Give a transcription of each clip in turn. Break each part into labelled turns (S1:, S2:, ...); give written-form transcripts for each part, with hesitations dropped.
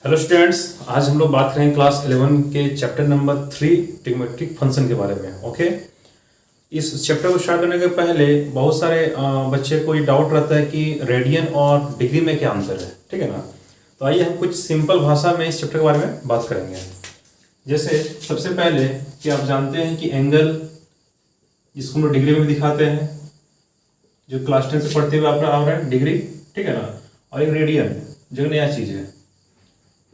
S1: Hello students, आज हम लोग बात करेंगे क्लास 11 के चैप्टर नंबर 3 ट्रिग्नोमेट्रिक फंक्शन के बारे में। ओके, इस चैप्टर को स्टार्ट करने के पहले बहुत सारे बच्चे को ये डाउट रहता है कि रेडियन और डिग्री में क्या अंतर है। ठीक है ना, तो आइए हम कुछ सिंपल भाषा में इस चैप्टर के बारे में बात करेंगे। जैसे सबसे पहले कि आप जानते हैं कि एंगल, जिसको हम लोग डिग्री में भी दिखाते हैं, जो क्लास 10 से पढ़ते हुए आप रहे हैं डिग्री, ठीक है ना, और एक रेडियन जो नया चीज़ है।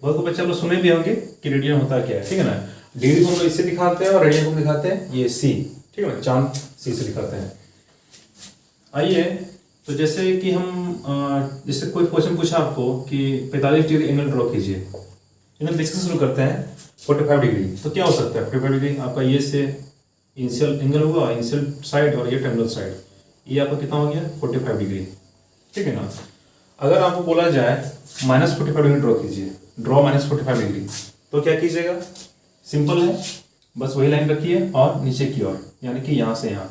S1: बहुत को बच्चे आप लोग सुने भी होंगे कि रेडियन होता क्या है। ठीक है ना, डिग्री को हम लोग इससे दिखाते हैं और रेडियन को दिखाते हैं ये सी, ठीक है ना, चांद सी से दिखाते हैं। आइए, तो जैसे कि हम जैसे कोई क्वेश्चन पूछा आपको कि 45 डिग्री एंगल ड्रॉ कीजिए, इन्हें डिस्कस शुरू करते हैं 45 डिग्री। तो क्या हो सकता है 45 डिग्री? आपका ये से इनिशियल एंगल होगा, इनिशियल साइड, और ये टर्मिनल साइड, ये आपका कितना हो गया 45 डिग्री। ठीक है ना, अगर आपको बोला जाए -45 डिग्री ड्रॉ कीजिए, ड्रॉ -45 डिग्री, तो क्या कीजिएगा? सिंपल है, बस वही लाइन रखिए और नीचे की ओर, यानी कि यहाँ से यहाँ,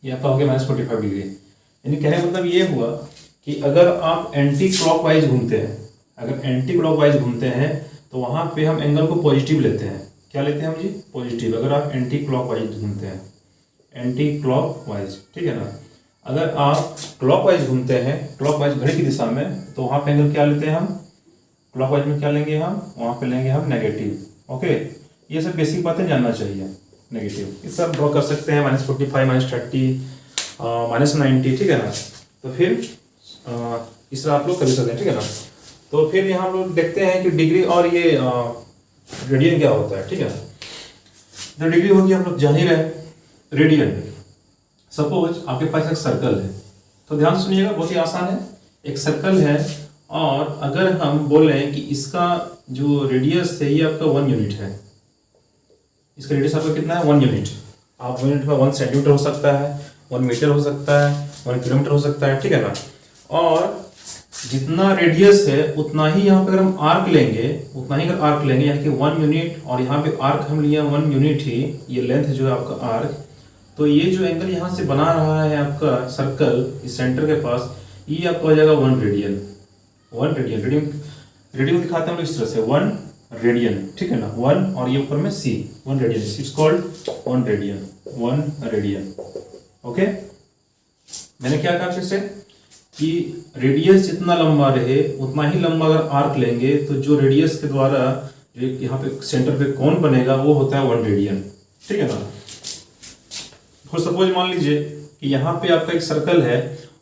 S1: ये आपका हो गया -45 डिग्री। यानी कहने का मतलब ये हुआ कि अगर आप एंटी क्लॉकवाइज घूमते हैं, अगर एंटी क्लॉकवाइज घूमते हैं तो वहाँ पे हम एंगल को पॉजिटिव लेते हैं। क्या लेते हैं हम जी? पॉजिटिव। अगर आप एंटी क्लॉकवाइज घूमते हैं, एंटी क्लॉकवाइज, ठीक है ना। अगर आप क्लॉकवाइज घूमते हैं, क्लॉकवाइज घड़ी की दिशा में, तो वहाँ पे एंगल क्या लेते हैं हम? क्लॉकवाइज में क्या लेंगे हम? वहाँ पे लेंगे हम नेगेटिव। ओके, ये सब बेसिक बातें जानना चाहिए। नेगेटिव इस सब ड्रॉ कर सकते हैं, -45, -30, -90, ठीक है ना। तो फिर इस तरह आप लोग कर सकते हैं, ठीक है ना। तो फिर यहाँ हम लोग देखते हैं कि डिग्री और ये रेडियन क्या होता है। ठीक है, तो डिग्री होगी, हम लोग जान ही रहे। रेडियन, सपोज आपके पास एक सर्कल है, तो ध्यान सुनिएगा, बहुत ही आसान है। एक सर्कल है और अगर हम बोलें कि इसका जो रेडियस है ये आपका 1 यूनिट है, इसका रेडियस आपका कितना है? 1 यूनिट। आप 1 यूनिट में 1 सेंटीमीटर हो सकता है, 1 मीटर हो सकता है, 1 किलोमीटर हो सकता है, ठीक है ना। और जितना रेडियस है उतना ही यहाँ पे अगर हम आर्क लेंगे, उतना ही अगर आर्क लेंगे, यानी कि 1 यूनिट, और यहाँ पे आर्क हम लिए 1 यूनिट ही, ये लेंथ जो है आपका आर्क, तो ये जो एंगल यहाँ से बना रहा है आपका सर्कल इस सेंटर के पास, ये आपका हो जाएगा 1 रेडियन। 1 रेडियन, रेडियन दिखाते हैं हम लोग इस तरह से, 1 रेडियन, ठीक है ना। 1 और ये ऊपर में c, 1 radian, it's called 1 radian, 1 radian. Okay, मैंने क्या कहा फिर से कि रेडियस जितना लंबा रहे उतना ही लंबा अगर आर्क लेंगे, तो जो रेडियस के द्वारा जो यहाँ पे सेंटर पे कोण बनेगा वो होता है 1 रेडियन, ठीक है ना। फॉर सपोज मान लीजिए कि यहाँ पे आपका एक सर्कल है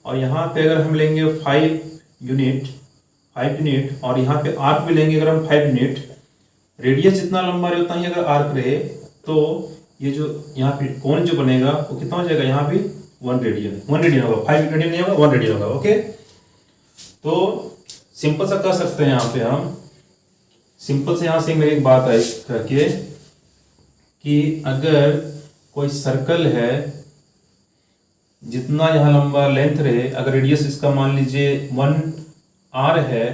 S1: और यहाँ पे अगर हम लेंगे 5 यूनिट, और यहाँ पे आर्क भी लेंगे अगर हम 5 यूनिट, रेडियस जितना लंबा रहे उतना ही अगर आर्क रहे, तो ये जो यहाँ पे कोण जो बनेगा वो कितना हो जाएगा? यहाँ पे 1 रेडियन, 1 रेडियन होगा, 5 रेडियन नहीं होगा, 1 रेडियन होगा। ओके, तो सिंपल सा कर सकते हैं यहाँ पे हम, सिंपल से यहाँ से मेरी एक बात आई करके कि अगर कोई सर्कल है, जितना यहाँ लंबा लेंथ रहे, अगर रेडियस इसका मान लीजिए 1 r है,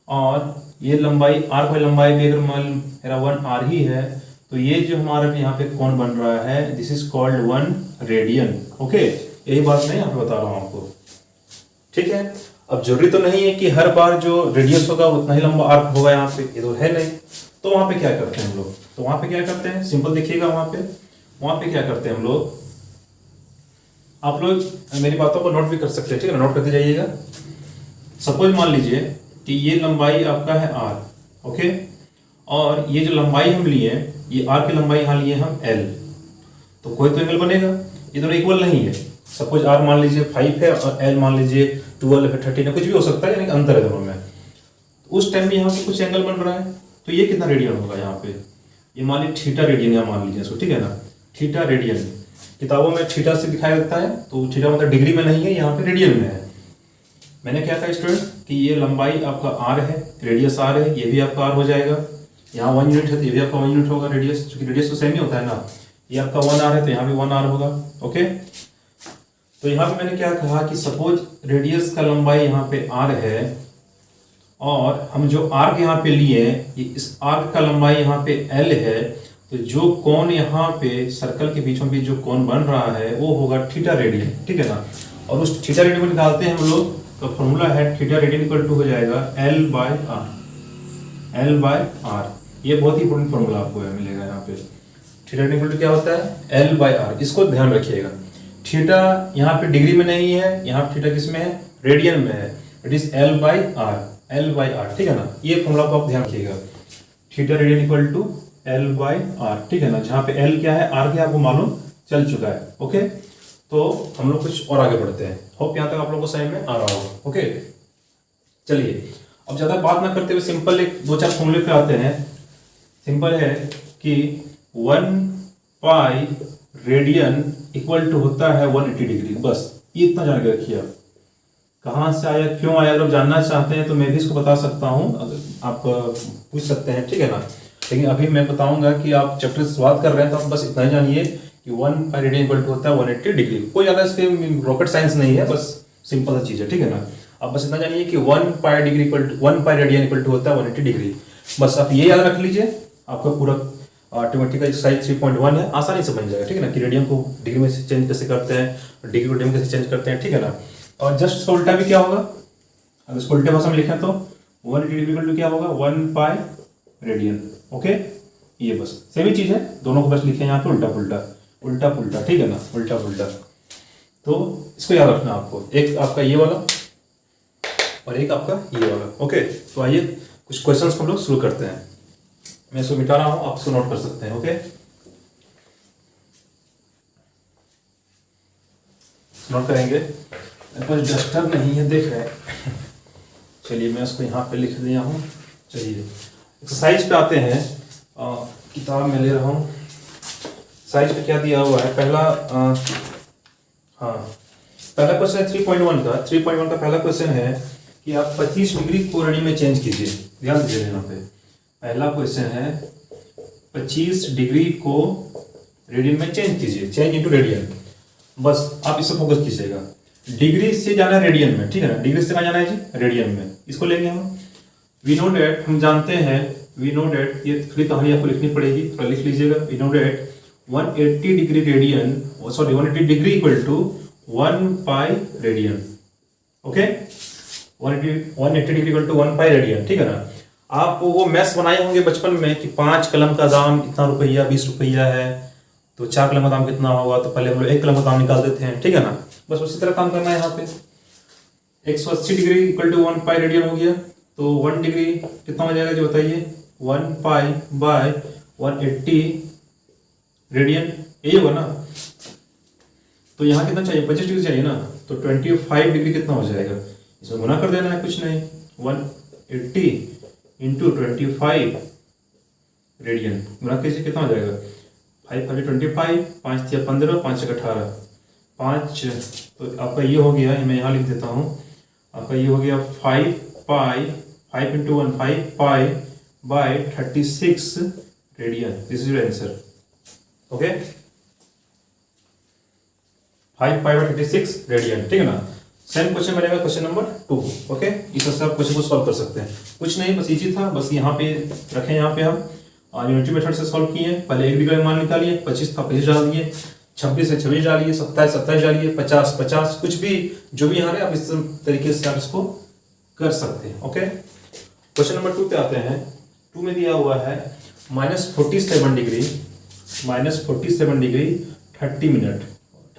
S1: और ये लंबाई आर्क वाली लंबाई भी अगर मान मेरा 1 r ही है, तो ये जो हमारा यहाँ पे कोण बन रहा है, this is called 1 radian. Okay, यही बात मैं यहाँ पे बता रहा हूँ आपको, ठीक है। अब जरूरी तो नहीं है कि हर बार जो रेडियस होगा उतना ही लंबा आर्क होगा, यहाँ पे ये तो है नहीं। तो वहाँ पे क्या करते हैं हम लोग? तो वहाँ पे क्या करते हैं, सिंपल देखिएगा, वहाँ पे क्या करते हैं हम लोग, आप लोग मेरी बातों को नोट भी कर सकते हैं, ठीक है, नोट करते जाइएगा। सपोज मान लीजिए कि ये लंबाई आपका है r, ओके, और ये जो लंबाई हम लिए, ये r की लंबाई यहाँ लिए हम l, तो कोई तो एंगल बनेगा, ये दोनों इक्वल नहीं है। सपोज r मान लीजिए 5 है और l मान लीजिए 12 है, 13 है, कुछ भी हो सकता है, यानी अंतर है दोनों में। तो उस टाइम में यहाँ पे कुछ एंगल बन रहा है, तो ये कितना रेडियन होगा? यहाँ पे ये मान लीजिए थीटा रेडियन, यहाँ मान लीजिए इसको, ठीक है ना, थीटा रेडियन। किताबों में थीटा से दिखाया जाता है, तो थीटा मतलब डिग्री में नहीं है, यहाँ पे रेडियन में है। मैंने क्या कहा स्टूडेंट कि ये लंबाई आपका r है, रेडियस r है, ये भी आपका r हो जाएगा। यहाँ 1 यूनिट है तो ये भी आपका 1 यूनिट होगा रेडियस, क्योंकि रेडियस तो सेम ही होता है ना। ये आपका 1 r है तो यहाँ भी 1 r होगा। ओके, तो यहाँ पे मैंने क्या कहा कि सपोज रेडियस का लंबाई यहाँ पे r है, और हम जो आर्क यहाँ पे लिए, ये इस आर्क का लंबाई यहाँ पे l है, तो जो कोण यहाँ पे सर्कल के बीचों बीच जो कोण बन रहा है वो होगा थीटा रेडियन, ठीक है ना। और उस थीटा रेडियन को निकालते हैं हम लोग, तो फॉर्मूला है थीटा रेडियन इक्वल टू हो जाएगा L/r। L by R. ये बहुत ही इंपॉर्टेंट फॉर्मूला आपको मिलेगा यहाँ पे। थीटा इक्वल टू क्या होता है L बाय आर, इसको ध्यान रखिएगा। थीटा यहाँ पे डिग्री में नहीं है, यहाँ पे थीटा किस में है, रेडियन में है, it is L by R, L by R, ठीक है ना। ये फॉर्मूला को आप ध्यान रखिएगा, theta radian equal to L by R, ठीक है ना। जहाँ पे L क्या है, R क्या आपको मालूम चल चुका है। ओके, तो हम लोग कुछ और आगे बढ़ते हैं। होप यहाँ तक आप लोगों को समझ में आ रहा होगा। ओके, चलिए अब ज्यादा बात ना करते हुए सिंपल एक दो चार फॉर्मूले पे आते हैं। सिंपल है कि 1 पाई रेडियन इक्वल टू होता है 180 डिग्री। बस ये इतना जान के रखिए आप। कहाँ से आया, क्यों आया, अगर जानना चाहते हैं तो मैं भी इसको बता सकता हूँ, अगर आप पूछ सकते हैं, ठीक है ना। लेकिन अभी मैं बताऊंगा कि आप चैप्टर से शुरुआत कर रहे हैं तो आप बस इतना ही जानिए कि 1 पाई रेडियन इक्वल टू होता है 180 डिग्री। कोई ज़्यादा इसके रॉकेट साइंस नहीं है, बस सिंपल सी चीज़ है, ठीक है ना। आप बस इतना जानिए कि 1 pi degree equal to 1 pi radian equal to होता है 180 डिग्री। बस आप ये याद रख लीजिए, आपका पूरा ट्रिग्नोमेट्री का एक्सरसाइज 3.1 है, आसानी से बन जाएगा, ठीक है ना। कि रेडियन को डिग्री में चेंज कैसे करते हैं, डिग्री को रेडियन कैसे चेंज करते हैं, ठीक है ना। और जस्ट इसका उल्टा भी क्या होगा, अगर इसको उल्टे भाषा में लिखें तो 180 डिग्री इक्वल टू क्या होगा, 1 पाई रेडियन। ओके, ये बस सेम ही चीज है, दोनों को बस लिखे यहाँ पे उल्टा पुल्टा, उल्टा पुल्टा, ठीक है ना, उल्टा पुल्टा। तो इसको याद रखना आपको, एक आपका ये वाला और एक आपका ये वाला। ओके, तो आइए कुछ क्वेश्चंस हम लोग शुरू करते हैं। मैं इसको मिटा रहा हूं, आप इसको नोट कर सकते हैं। ओके, नोट करेंगे। मेरे पास डस्टर नहीं है, देख रहे हैं। चलिए मैं इसको यहाँ पे लिख दिया हूँ। चलिए एक्सरसाइज पे आते हैं। किताब में ले रहा हूँ। साइज पे क्या दिया हुआ है, पहला पहला क्वेश्चन है 3.1 का। 3.1 का पहला क्वेश्चन है कि आप 25 डिग्री को रेडियन में चेंज कीजिए। ध्यान दीजिए यहाँ पे, पहला क्वेश्चन है 25 डिग्री को रेडियन में चेंज कीजिए, चेंज इनटू रेडियन। बस आप इसे फोकस कीजिएगा। डिग्री से जाना है रेडियन में, ठीक है ना। डिग्री से कहाँ जाना है जी, रेडियन में। इसको लेंगे हम। वी नो डेट, हम जानते हैं, वी नो डेट, ये थोड़ी कहानी आपको लिखनी पड़ेगी, थोड़ा लिख लीजिएगा। We know that 180 degree radian, sorry 180 degree equal to 1 pi radian. Okay, 180 degree equal to 1 pi radian, ठीक है ना। आप वो मैथ्स बनाए होंगे बचपन में कि 5 कलम का दाम इतना रुपया, 20 रुपया है, तो 4 कलम का दाम कितना होगा, तो पहले हम लोग 1 कलम का दाम निकाल देते हैं, ठीक है ना। बस उसी तरह काम करना है यहाँ पे। 180 degree equal to 1 pi radian हो गया, तो 1 डिग्री कितना हो जाएगा जी बताइए, 1 पाई बाय 180 रेडियन, यही होगा ना। तो यहाँ कितना चाहिए, 25 डिग्री चाहिए ना, तो 25 डिग्री कितना हो जाएगा, इसमें गुना कर देना है, कुछ नहीं। 180 इंटू 25 रेडियन गुना कीजिए, कितना हो जाएगा, 5 5 25, 5 3 15, 5 1 18, 5, तो आपका ये हो गया, मैं यहाँ लिख देता हूँ, आपका ये हो गया 5 पाई, 5 into 1 5 pi by 36 radian. This is your answer. Okay, 5 pi by 36 radian, ठीक है ना। सेम क्वेश्चन बनेगा क्वेश्चन नंबर 2। ओके, इस तरह से आप क्वेश्चन को सॉल्व कर सकते हैं। कुछ नहीं, बस इजी था, बस यहाँ पे रखें, यहाँ पे हम यूनिटी मेथड से सॉल्व किए। पहले 1 डिग्री का मान निकालिए, 25 था 25 डाल दिए, 26 है 26 डालिए, 27 27 डालिए, 50 50, कुछ भी जो भी यहाँ है आप इस तरीके से आप इसको कर सकते हैं। ओके, क्वेश्चन नंबर 2 पे आते हैं। 2 में दिया हुआ है -47 degree, -47 degree 30 minute,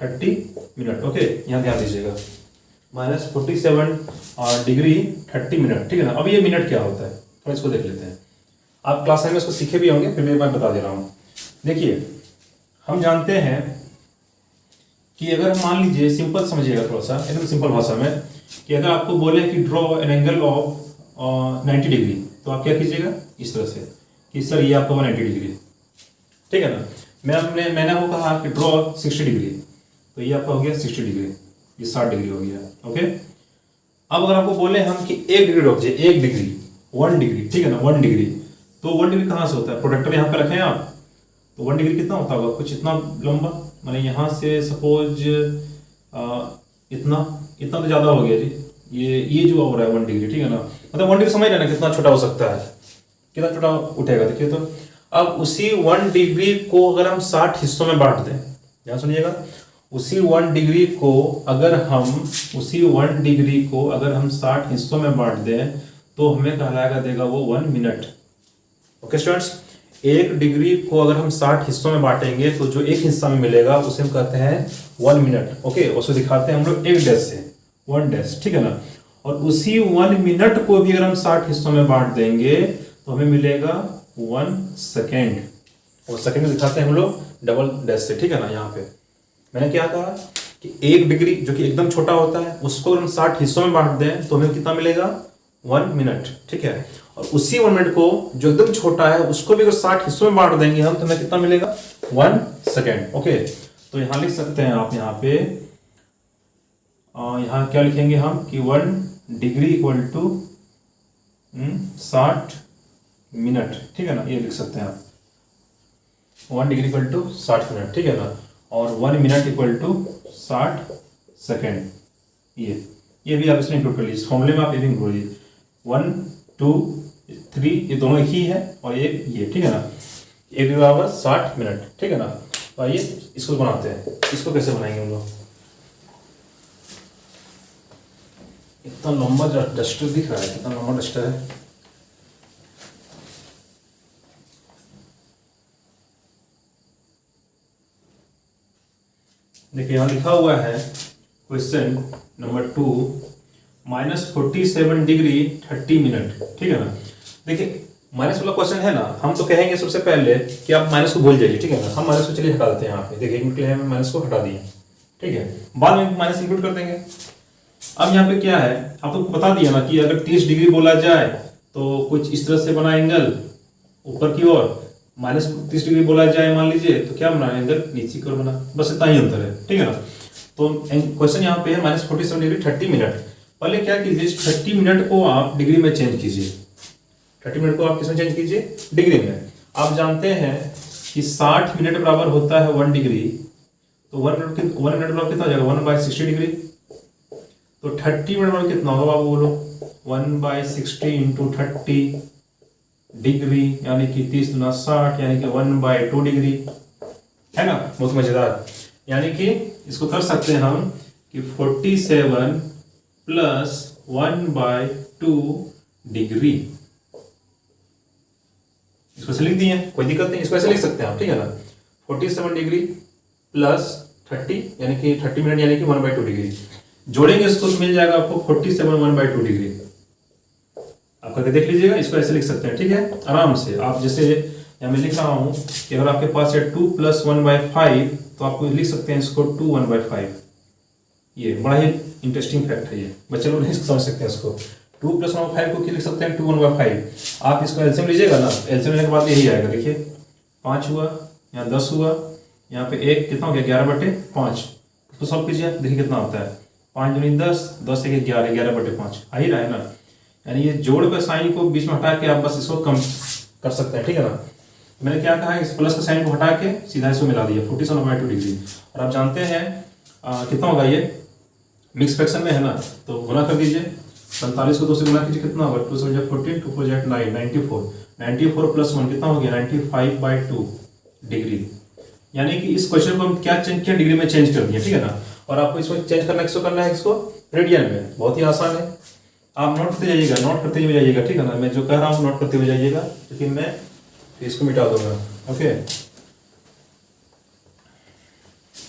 S1: 30 minute. Okay, यहाँ ध्यान दीजिएगा, -47 डिग्री 30 मिनट, ठीक है ना। अब ये मिनट क्या होता है, थोड़ा इसको देख लेते हैं। आप क्लास में इसको सीखे भी होंगे, फिर मैं बता दे रहा हूँ। देखिए, हम जानते हैं कि अगर हम मान लीजिए, सिंपल समझिएगा थोड़ा सा, एकदम सिंपल भाषा में, कि अगर आपको बोले कि draw an angle of 90 degree, तो आप क्या कीजिएगा, इस तरह से कि सर ये आपका 180 डिग्री, ठीक है ना। मैंने वो कहा कि ड्रॉ 60 डिग्री, तो ये आपका हो गया 60 डिग्री, ये 60 डिग्री हो गया। ओके, अब अगर आपको बोले हम कि 1 डिग्री रोक जाए, 1 डिग्री, 1 डिग्री, ठीक है ना, 1 डिग्री, तो 1 डिग्री कहाँ से होता है, प्रोडक्टर यहाँ पे रखें आप, तो 1 डिग्री कितना होता होगा, कुछ इतना लंबा, मैंने यहाँ से सपोज इतना तो ज़्यादा हो गया जी, ये जो हो रहा है 1 डिग्री, ठीक है ना। मतलब 1 डिग्री समझ लेना कितना छोटा हो सकता है, कितना छोटा उठेगा, देखिए। तो अब उसी 1 डिग्री को अगर हम 60 हिस्सों में बांट दें, ध्यान सुनिएगा, उसी 1 डिग्री को अगर हम 60 हिस्सों में बांट दें, तो हमें कहलाएगा देगा वो 1 मिनट, ओके स्टूडेंट्स, 1 डिग्री को अगर हम 60 हिस्सों में बांटेंगे तो जो एक हिस्सा में मिलेगा उसे हम कहते हैं 1 मिनट। ओके, उसे दिखाते हैं हम लोग 1 डैश से, 1 डैश, ठीक है ना। और उसी 1 मिनट को भी अगर हम 60 हिस्सों में बांट देंगे तो हमें मिलेगा 1 सेकेंड। और सेकेंड में दिखाते हैं हम लोग डबल डैश से, ठीक है ना। यहाँ पे मैंने क्या कहा कि 1 डिग्री जो कि एकदम छोटा होता है उसको अगर हम 60 हिस्सों में बांट दें तो हमें कितना मिलेगा, 1 मिनट, ठीक है। और उसी 1 मिनट को जो एकदम छोटा है उसको भी अगर 60 हिस्सों में बांट देंगे हम तो हमें कितना मिलेगा, 1 सेकेंड। ओके, तो यहाँ लिख सकते हैं आप, यहाँ पे यहाँ क्या लिखेंगे हम कि 1 डिग्री इक्वल टू 60 मिनट, ठीक है ना। ये लिख सकते हैं आप 1 डिग्री इक्वल टू 60 मिनट, ठीक है ना। और 1 मिनट इक्वल टू 60 सेकेंड। ये भी आप इसमें इंक्लूड कर लीजिए, इस फॉर्मूले में आप ये भी इंक्लूड कीजिए। 1 2 3 ये दोनों एक ही है और एक ये, ठीक है ना। 1 बराबर 60 मिनट, ठीक है ना। तो आइए इसको बनाते हैं। इसको कैसे बनाएंगे हम लोग, इतना लंबा डस्टर दिख रहा है, कितना लंबा डस्टर है। देखिए यहाँ लिखा हुआ है क्वेश्चन नंबर 2 -47 डिग्री 30 मिनट, ठीक है ना। देखिए माइनस वाला क्वेश्चन है ना, हम तो कहेंगे सबसे पहले कि आप माइनस को भूल जाइए, ठीक है ना। हम माइनस को चलिए हटा देते हैं यहाँ पे। देखिए इनके लिए हम माइनस को हटा दिए, ठीक है। बाद में माइनस इंक्लूड कर देंगे। अब यहाँ पे क्या है, आपको बता दिया ना कि अगर 30 डिग्री बोला जाए तो कुछ इस तरह से बना एंगल ऊपर की ओर, -30 डिग्री बोला जाए मान लीजिए तो क्या बना, एंगल नीचे की ओर बना। बस इतना ही अंतर है, ठीक है ना। तो क्वेश्चन यहाँ पे है -47 डिग्री 30 मिनट। पहले क्या कीजिए, 30 मिनट को आप डिग्री में चेंज कीजिए। 30 मिनट को आप किसमें चेंज कीजिए, डिग्री में। आप जानते हैं कि 60 मिनट बराबर होता है 1 डिग्री, तो 1 मिनट बराबर कितना हो जाएगा, 1/60 डिग्री। तो 30 मिनट बराबर कितना होगा, आप बोलो 1/60 इंटू 30 डिग्री, यानी कि 30 गुना 60, यानी कि 1/2 डिग्री, है ना। बहुत मजेदार। यानी कि इसको कर सकते हैं हम कि 47 प्लस 1/2 डिग्री, इसको ऐसे लिख दिए, कोई दिक्कत नहीं, इसको ऐसे लिख सकते हैं आप, ठीक है ना। 47 डिग्री प्लस 30 यानी कि 30 मिनट यानी कि 1/2 डिग्री। जोड़ेंगे इसको तो मिल जाएगा आपको 47 1/2 डिग्री। आप करके देख लीजिएगा, इसको ऐसे लिख सकते हैं, ठीक है, आराम से। आप जैसे यहाँ मैं लिख रहा हूँ कि अगर आपके पास है 2 प्लस 1/5 तो आपको लिख सकते हैं इसको 2 1/5। ये बड़ा ही इंटरेस्टिंग फैक्ट है, ये बच्चे लोग नहीं समझ सकते हैं इसको। 2 प्लस 1/5 को क्या लिख सकते हैं, 2 1/5। आप इसको एलसीएम लीजिएगा ना, एलसीएम लेने के बाद यही आएगा। देखिए 5 हुआ, यहाँ 10 हुआ, यहाँ पे 1 कितना हो गया, 11/5। इसको सॉल्व कीजिए, देखिए कितना होता है, 5 दूनी 10, 10 1 11, 11/5 आ ही रहा है ना। यानी ये जोड़ का साइन को बीच में हटा के आप बस इसको कम कर सकते हैं, ठीक है ना। मैंने क्या कहा है, इस प्लस का साइन को हटा के सीधा इसको मिला दिया 47/2 डिग्री। और आप जानते हैं कितना होगा, ये मिक्स फ्रैक्शन में है ना, तो गुना कर दीजिए। 47 को 2 से गुना कीजिए, कितना होगा, 2 से 14, 2 4 9, 94। 94 प्लस 1 कितना हो गया, 95/2 डिग्री। यानी कि इस क्वेश्चन को हम क्या चेंज किया, डिग्री में चेंज कर दिया, ठीक है ना। और आपको इसको चेंज करना किसको करना है, इसको रेडियन में। बहुत ही आसान है, आप नोट करते जाइएगा, नोट करते हुए जाइएगा, ठीक है ना। मैं जो कह रहा हूँ नोट करते हुए जाइएगा, लेकिन मैं इसको मिटा दूंगा। ओके,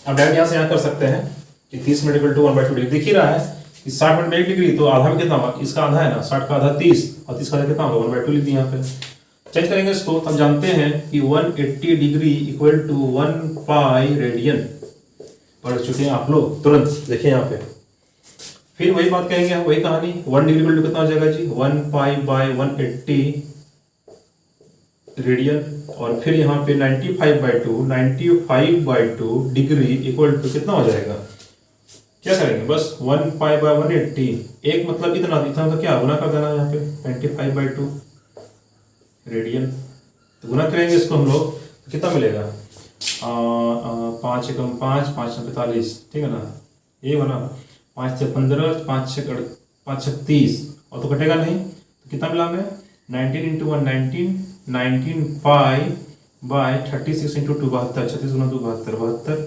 S1: आप डायरेक्ट यहाँ से यहाँ कर सकते हैं कि 30 मिनट इक्वल टू 1/2 डिग्री। दिख ही रहा है कि 60 मिनट में 1 डिग्री, तो आधा में कितना होगा, इसका आधा है ना, 60 का आधा 30, और 30 का आधा कितना होगा, 1/2 लिख दिया यहाँ पे। चेंज करेंगे इसको, तो हम जानते हैं कि 180 degree equal to 1 pi radian. पढ़ चुके हैं आप लोग, तुरंत देखिए यहाँ पे। फिर वही बात कहेंगे हम, वही कहानी, 1 डिग्री इक्वल टू कितना हो जाएगा जी, 1 पाई बाय 180 रेडियन। और फिर यहाँ पे 95/2 डिग्री इक्वल टू कितना हो जाएगा, क्या करेंगे, बस 1 पाई बाय 180, एक मतलब इतना तो क्या गुना कर देना यहाँ पे 95/2 रेडियन। तो गुना करेंगे इसको हम लोग, तो कितना मिलेगा, 5 एकम 5, 5 45, ठीक है ना। ये बना 5 से 15, 5 से 30, और तो कटेगा नहीं, तो कितना मिला हमें, 19 into 1 19 pi by 36 into 2 72, 36 Guna 2 72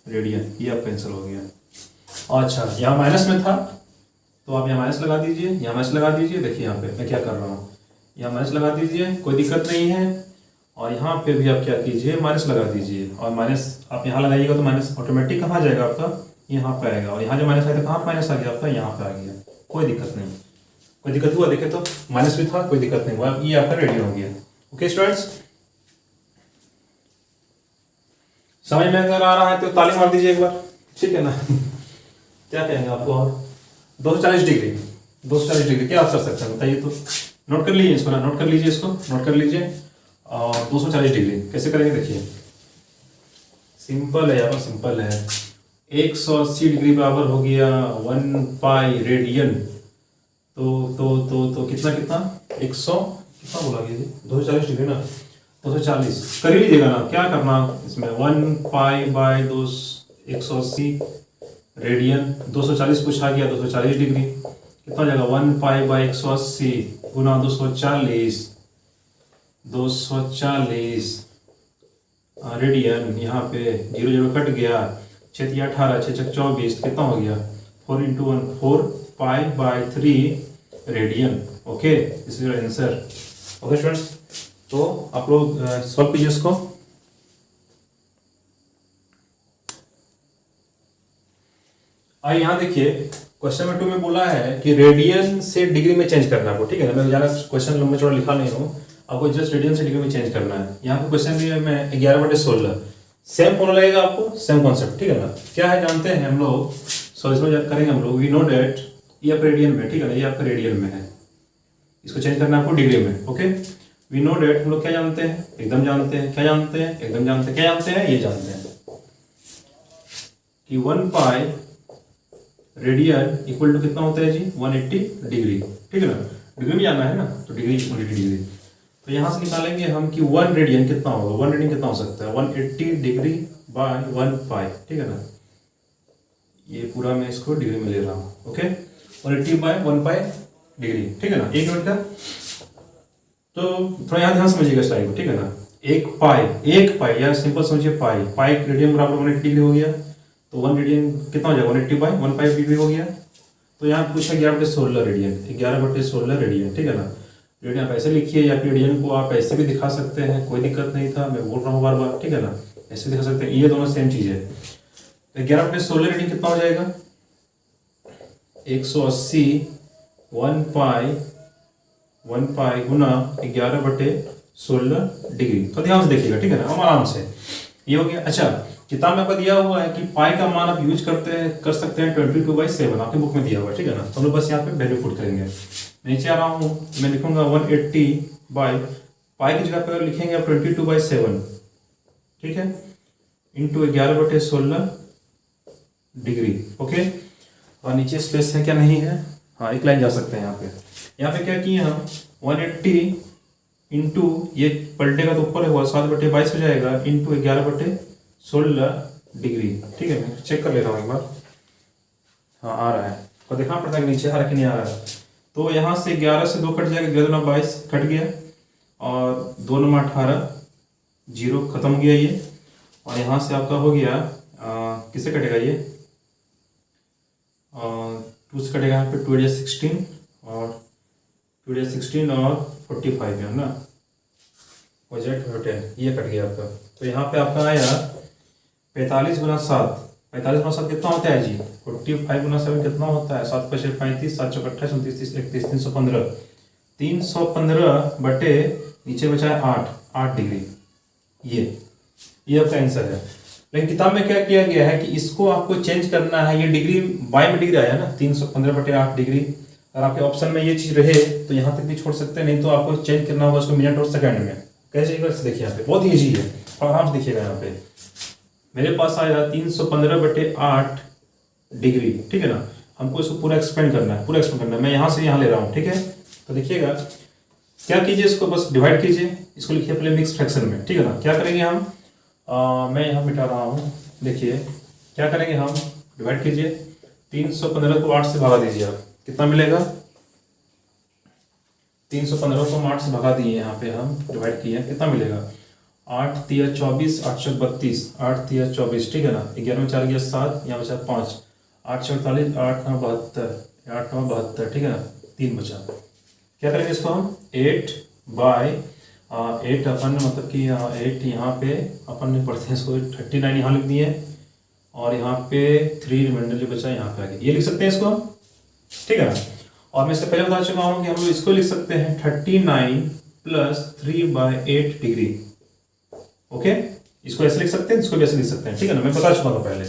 S1: radian. ये आप कैंसिल हो गया। अच्छा, यहाँ माइनस में था तो आप यहाँ माइनस लगा दीजिए, यहाँ माइनस लगा दीजिए। देखिए यहाँ पे मैं क्या कर रहा हूँ, यहाँ माइनस लगा दीजिए, कोई दिक्कत नहीं है। और यहाँ पे भी आप क्या कीजिए, माइनस लगा दीजिए। और माइनस आप यहाँ लगाइएगा तो माइनस ऑटोमेटिक कहाँ जाएगा आपका, यहाँ पे आएगा। और यहाँ जो माइनस आया था कहाँ माइनस आ गया आपका, यहाँ पे आ गया। कोई दिक्कत नहीं, कोई दिक्कत हुआ देखे तो माइनस भी था, कोई दिक्कत नहीं हुआ। ये आपका रेडी हो गया। ओके स्टूडेंट्स, समझ में अगर आ रहा है तो ताली मार दीजिए एक बार, ठीक है ना। क्या कहेंगे आपको, और 240 डिग्री, 240 डिग्री क्या आप कर सकते हैं बताइए तो। नोट कर लीजिए इसको ना, नोट कर लीजिए इसको, नोट कर लीजिए। और 240 डिग्री कैसे करेंगे देखिए, सिंपल है यहाँ पर, सिंपल है। 180 डिग्री बराबर हो गया 1 पाई रेडियन। तो कितना कितना 100 कितना बोला गया, 240 डिग्री ना, 240 कर ही लीजिएगा ना। क्या करना इसमें, 1 पाई बाय 180 रेडियन, 240 पूछा गया, 240 डिग्री कितना हो जाएगा, 1 पाई बाय 180 गुना 240 रेडियन। यहाँ पे 0 0 कट गया, 6 या 18, 6 6 24 कितना हो गया, 4 × 1 4 pi by 3 radian. Okay, this is your answer. Okay students, तो आप लोग सॉल्व कीजिए इसको। आइए यहाँ देखिए, क्वेश्चन नंबर 2 में बोला है कि रेडियन से डिग्री में चेंज करना आपको, ठीक है ना। मैं ज़्यादा क्वेश्चन लंबा चौड़ा लिखा नहीं हूँ, आपको जस्ट रेडियन से डिग्री में चेंज करना है। यहाँ पे क्वेश्चन दिया है मैं 11/16, सेम फॉर्मूला लगेगा आपको, सेम कॉन्सेप्ट, ठीक है ना। क्या है जानते हैं हम लोग, सॉल्यूशन करेंगे हम लोग। वी नो डेट ये आपका रेडियन में, ठीक है ना, ये आपका रेडियन में है, इसको चेंज करना है आपको डिग्री में। ओके, वी नो डेट हम लोग क्या जानते हैं, एकदम जानते हैं, क्या जानते हैं, एकदम जानते हैं, क्या जानते हैं, ये जानते हैं कि 1 पाई रेडियन इक्वल टू कितना होता है जी, 180 डिग्री, ठीक है ना। डिग्री में जाना है ना, तो डिग्री 180 डिग्री। तो यहाँ से निकालेंगे हम कि 1 रेडियन कितना होगा, 1 रेडियन कितना हो सकता है, 180 डिग्री बाय 1 पाई, ठीक है ना। ये पूरा मैं इसको डिग्री में ले रहा हूँ। ओके, 180 बाय 1 पाई डिग्री, ठीक है ना। 1 मिनट का, तो थोड़ा यहाँ ध्यान समझिएगा स्लाइड को, ठीक है ना। 1 पाई या सिंपल समझिए पाई रेडियन बराबर 180 डिग्री हो गया। तो 1 रेडियन कितना हो जाएगा, 180 बाय 1 पाई डिग्री हो गया। तो यहाँ पूछा 11/16 रेडियन, 11/16 रेडियन, ठीक है ना। रेडियन आप ऐसे लिखिए, या रेडियन को आप ऐसे भी दिखा सकते हैं, कोई दिक्कत नहीं था, मैं बोल रहा हूँ बार बार, ठीक है ना। ऐसे दिखा सकते हैं, ये दोनों सेम चीज़ है। तो 11/16 रेडियन कितना हो जाएगा, 180 1 पाई गुना 11/16 डिग्री। तो ध्यान से देखिएगा, ठीक है ना, हम आराम से, ये हो गया। अच्छा, किताब में आपको दिया हुआ है कि पाई का मान आप यूज कर सकते हैं 22/7, आपके बुक में दिया हुआ है, ठीक है ना। तो हम लोग बस यहाँ पे वैल्यू पुट करेंगे। नीचे आ रहा हूँ, मैं लिखूंगा 180 बाय, पाई की जगह पर लिखेंगे आप 22/7, ठीक है, इंटू 11/16 डिग्री। ओके, और नीचे स्पेस है क्या, नहीं है, हाँ एक लाइन जा सकते हैं यहाँ पे क्या किए हम, 180 इंटू ये पलटेगा तो ऊपर हुआ 7/22 हो जाएगा, इंटू 11/16 डिग्री, ठीक है। मैं चेक कर ले रहा हूँ एक बार, हाँ आ रहा है, तो देखना पड़ता है कि नीचे आ रहा है कि नहीं आ रहा है। तो यहाँ से 11 से 2 कट जाएगा, 11 22 कट गया, और 2 9 18 0 खत्म हो गया ये। और यहाँ से आपका हो गया किससे कटेगा ये, 2 से कटेगा यहाँ पे, 2 16 और 2 16 और 45 है ना, बजट 10, ये कट गया आपका। तो यहाँ पे आपका आया 45 गुना 7, 45 गुना 7 कितना होता है जी, 45 गुना 7 कितना होता है, 7 5 35, 7 4 28 29 30 31 315, 315 बटे नीचे बचा है 8 डिग्री, ये आपका आंसर है। लेकिन किताब में क्या किया गया है कि इसको आपको चेंज करना है, ये डिग्री बाय में डिग्री आया ना, 315/8 डिग्री। अगर आपके ऑप्शन में ये चीज़ रहे तो यहाँ तक भी छोड़ सकते हैं, नहीं तो आपको चेंज करना होगा उसको मिनट और सेकंड में। कैसे देखिए यहाँ पे बहुत ईजी है, आराम से देखिएगा। यहाँ पे मेरे पास आया 315/8 डिग्री, ठीक है ना। हमको इसको पूरा एक्सपेंड करना है, मैं यहाँ से यहाँ ले रहा हूँ, ठीक है। तो देखिएगा क्या कीजिए, इसको बस डिवाइड कीजिए, इसको लिखिए पहले मिक्स फ्रैक्शन में, ठीक है ना। क्या करेंगे हम, मैं यहाँ मिटा रहा हूँ, देखिए क्या करेंगे हम, डिवाइड कीजिए, 315 को 8 से भगा दीजिए, आप कितना मिलेगा, 315 को हम 8 से भगा दिए, यहाँ पे हम डिवाइड किए, कितना मिलेगा, 8 3 24 8 6 32, 8 3 24, ठीक है ना। 11 में 4 गया 7, यहाँ बचा 5, 8 6 48, 8 9 72, 8 9 72, ठीक है ना, 3 बचा। क्या करेंगे इसको हम 8 अपन मतलब कि 8 यहाँ पे अपन ने पढ़ते हैं इसको 39 यहाँ लिख दिए और यहाँ पे 3 रिमाइंडर जो बचा है यहाँ पे आगे ये लिख सकते हैं इसको हम, ठीक है ना। और मैं इससे पहले बता चुका हूँ कि हम लोग इसको लिख सकते हैं 39 + 3/8 डिग्री। ओके, इसको ऐसे लिख सकते हैं, इसको भी ऐसे लिख सकते हैं, ठीक है ना, मैं बता चुका था पहले।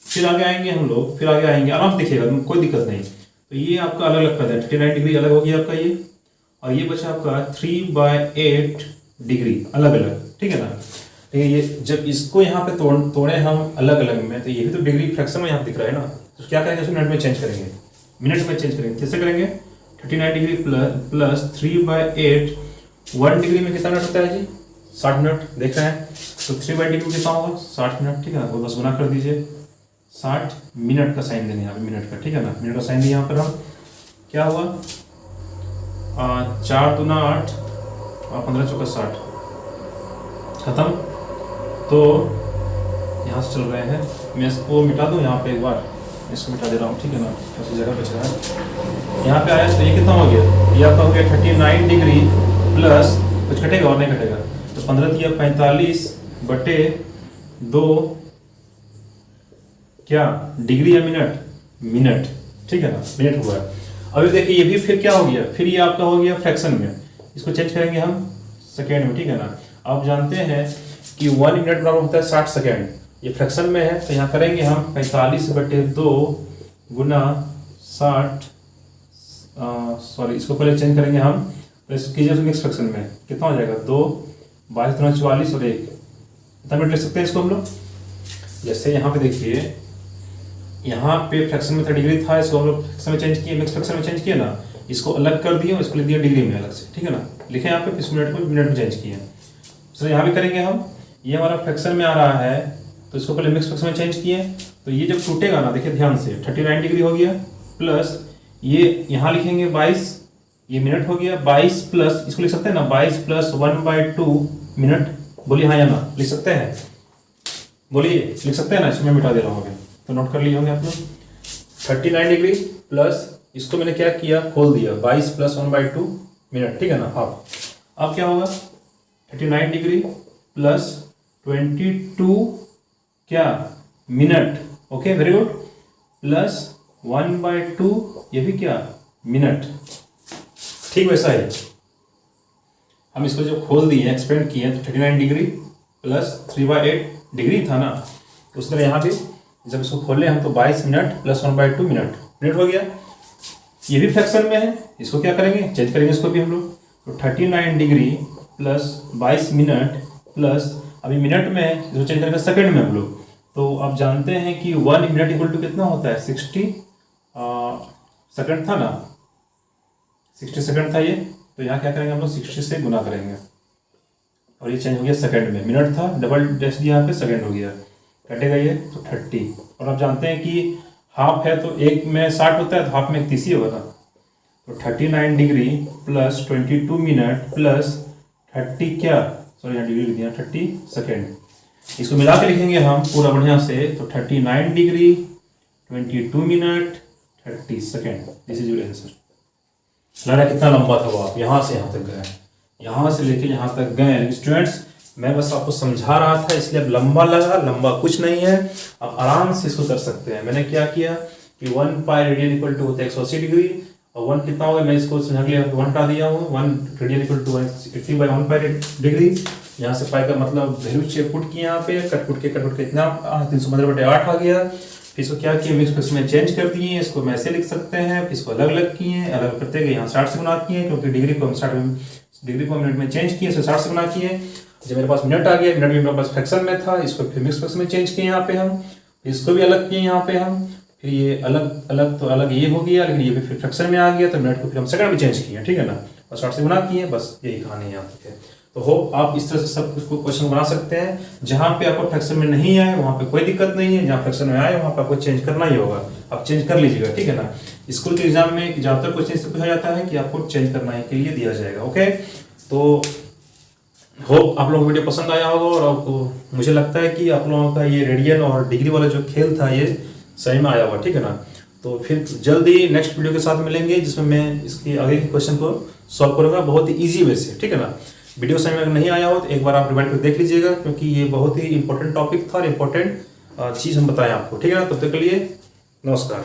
S1: फिर आगे आएंगे हम लोग, फिर आगे आएंगे, आराम से दिखेगा, कोई दिक्कत नहीं। तो ये आपका अलग अलग कर दें, 39 डिग्री अलग हो गया आपका ये, और ये बचा आपका 3/8 डिग्री अलग अलग, ठीक है ना। तो ये जब इसको यहाँ पे तोड़े हम अलग अलग में, तो ये भी तो डिग्री फ्रैक्शन में यहाँ दिख रहा है ना, तो क्या करेंगे इसको मिनट में चेंज करेंगे, मिनट में चेंज करेंगे। कैसे करेंगे, 39 डिग्री प्लस 3/8, 1 डिग्री में कितना मिनट होता है जी, 60 मिनट, देख रहे हैं। तो 3/8 डिग्री में कितना होगा, 60 मिनट, ठीक है ना। वो बस गुना कर दीजिए, 60 मिनट का साइन देंगे यहाँ पे, मिनट का, ठीक है ना, मिनट का साइन दिया यहाँ पर हम। क्या हुआ, 4 दूना 8 और 15 चौका 60, खत्म। तो यहाँ से चल रहे हैं, मैं इसको मिटा दूँ यहाँ पे एक बार, इसको मिटा दे रहा हूँ, ठीक है ना, उसी जगह बच रहा है। यहाँ पे आया तो ये कितना हो गया, ये आपका हो गया 39 डिग्री प्लस, कुछ घटेगा और नहीं घटेगा, तो 15 दिया 45/2 क्या डिग्री या मिनट, मिनट, ठीक है ना, मिनट हुआ है। अभी देखिए ये भी फिर क्या हो गया, फिर ये आपका हो गया फ्रैक्शन में, इसको चेंज करेंगे हम सेकेंड में, ठीक है ना। आप जानते हैं कि 1 मिनट बराबर होता है 60 सेकेंड, ये फ्रैक्शन में है, तो यहाँ करेंगे हम 45/2 गुना 60, सॉरी इसको पहले चेंज करेंगे हम, कीजिए मिक्स फ्रैक्शन में, कितना हो जाएगा 2, 22 दूना 44 और 1, कितना मिनट ले सकते हैं इसको हम लोग। जैसे यहाँ पे देखिए, यहाँ पे फ्रैक्शन में 30 डिग्री था, इसको हम लोग फ्रैक्शन में चेंज किए, मिक्स फ्रैक्शन में चेंज किए ना, इसको अलग कर दिए, इसको लिख दिया डिग्री में अलग से, ठीक है ना, लिखे यहाँ पे, इस मिनट को मिनट में चेंज किए। सर यहाँ भी करेंगे हम, ये हमारा फ्रैक्शन में आ रहा है, तो इसको पहले मिक्स फ्रैक्शन में चेंज किए, तो ये जब टूटेगा ना, देखिए ध्यान से, 39 डिग्री हो गया, प्लस ये यहाँ लिखेंगे 22, ये मिनट हो गया, 22 प्लस, इसको लिख सकते हैं ना, 22 + 1/2 मिनट, बोलिए हाँ या ना, लिख सकते हैं, बोलिए लिख सकते हैं ना, इसको मैं मिटा दे रहा हूँ अभी, तो नोट कर लिए होंगे आप लोग। 39 डिग्री प्लस, इसको मैंने क्या किया, खोल दिया, 22 + 1/2 मिनट, ठीक है ना। अब क्या होगा, 39 डिग्री प्लस 22 क्या minute, okay very good, plus 1/2 ये भी क्या मिनट, ठीक वैसा है। हम इसको जो खोल दिए, एक्सपेंड किए, तो 39 डिग्री प्लस 3/8 डिग्री था ना, उस तरह यहाँ भी जब इसको खोले हम, तो 22 मिनट प्लस 1/2 मिनट, मिनट हो गया। ये भी फ्रैक्शन में है, इसको क्या करेंगे, चेंज करेंगे इसको भी हम लोग, तो 39 डिग्री प्लस 22 मिनट प्लस, अभी मिनट में है, इसको चेंज करेंगे सेकंड में हम लोग। तो आप जानते हैं कि 1 मिनट इक्वल टू कितना होता है, 60 सेकंड था ना, 60 सेकंड था ये, तो यहाँ क्या करेंगे हम लोग, 60 से गुना करेंगे, और ये चेंज हो गया सेकंड में, मिनट था, डबल डैश दिया यहाँ पे, सेकंड हो गया, कटेगा ये तो 30। और आप जानते हैं कि हाफ है तो एक में 60 होता है, तो हाफ में 30 ही होगा ना, तो 39 डिग्री प्लस 22 मिनट प्लस 30 क्या, सॉरी यहाँ डिग्री लिख दिया, 30 सेकेंड, इसको मिला के लिखेंगे हम पूरा बढ़िया से, तो 39 degree 22 minute 30 second, this is your answer. लग रहा है कितना लंबा था वो, आप यहाँ से यहाँ तक गए, यहाँ से लेके यहाँ तक गए। स्टूडेंट्स मैं बस आपको समझा रहा था, इसलिए अब लंबा लगा, लंबा कुछ नहीं है, आप आराम से इसको कर सकते हैं। मैंने क्या किया कि 1 पाई रेडियन इक्वल टू होता है 180 डिग्री, और 1 कितना होगा, मैं इसको समझने के लिए 1 हटा दिया हूँ, 1 radian equal to 180/1 pi degree. यहाँ से पाई का मतलब वैल्यू पुट किया, यहाँ पे कट पुट के इतना 315/8 आ गया। फिर इसको क्या किया, मिक्स में चेंज कर दिए, इसको मैं ऐसे लिख सकते हैं, फिर इसको अलग अलग किए, अलग करते गए, यहाँ 60 से गुना किए, क्योंकि डिग्री को हम 60 डिग्री को मिनट में चेंज किए, इसको 60 से गुना किए। जब मेरे पास मिनट आ गया, मिनट भी मेरे पास फ्रैक्शन में था, इसको फिर मिक्स फ्रैक्शन में चेंज किए यहाँ पे हम, इसको भी अलग किए यहाँ पे हम, फिर ये अलग अलग तो अलग ये हो गया, लेकिन ये भी फिर फ्रैक्शन में आ गया, तो मिनट को फिर हम सेकंड में चेंज किए, ठीक है ना, और 60 से गुना किए, बस यही कहानी है यहाँ तक है। तो होप आप इस तरह से सब कुछ क्वेश्चन बना सकते हैं। जहाँ पे आपको फ्रैक्शन में नहीं आए वहाँ पे कोई दिक्कत नहीं है, जहाँ फ्रैक्शन में आए वहाँ पे आपको चेंज करना ही होगा, आप चेंज कर लीजिएगा, ठीक है ना। स्कूल के एग्जाम में ज़्यादातर क्वेश्चन से पूछा जाता है कि आपको चेंज करना है के लिए दिया जाएगा। ओके, तो होप आप लोगों को वीडियो पसंद आया होगा, और आपको मुझे लगता है कि आप लोगों का ये रेडियन और डिग्री वाला जो खेल था ये सही में आया होगा, ठीक है ना। तो फिर जल्दी नेक्स्ट वीडियो के साथ मिलेंगे जिसमें मैं इसके आगे के क्वेश्चन को सॉल्व करूंगा बहुत ही ईजी वे से, ठीक है ना। वीडियो समझ में अगर नहीं आया हो तो एक बार आप रिवाइंड करके देख लीजिएगा, क्योंकि ये बहुत ही इंपॉर्टेंट टॉपिक था और इंपॉर्टेंट चीज़ हम बताएं आपको, ठीक है ना। तब तक के लिए नमस्कार।